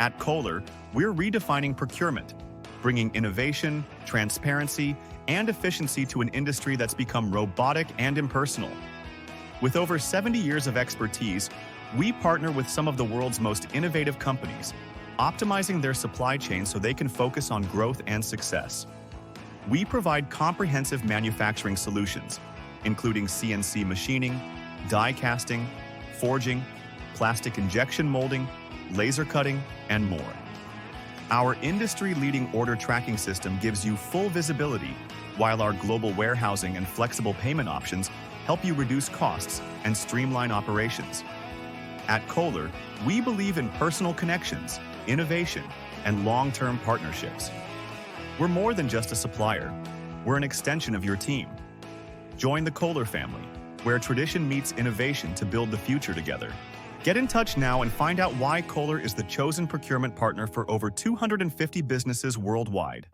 At Kohler, we're redefining procurement, bringing innovation, transparency, and efficiency to an industry that's become robotic and impersonal. With over 70 years of expertise, we partner with some of the world's most innovative companies, optimizing their supply chain so they can focus on growth and success. We provide comprehensive manufacturing solutions, including CNC machining, die casting, forging, plastic injection molding, laser cutting, and more. Our industry-leading order tracking system gives you full visibility, while our global warehousing and flexible payment options help you reduce costs and streamline operations. At Kohler, we believe in personal connections, innovation, and long-term partnerships. We're more than just a supplier. We're an extension of your team. Join the Kohler family, where tradition meets innovation to build the future together. Get in touch now and find out why Kohler is the chosen procurement partner for over 250 businesses worldwide.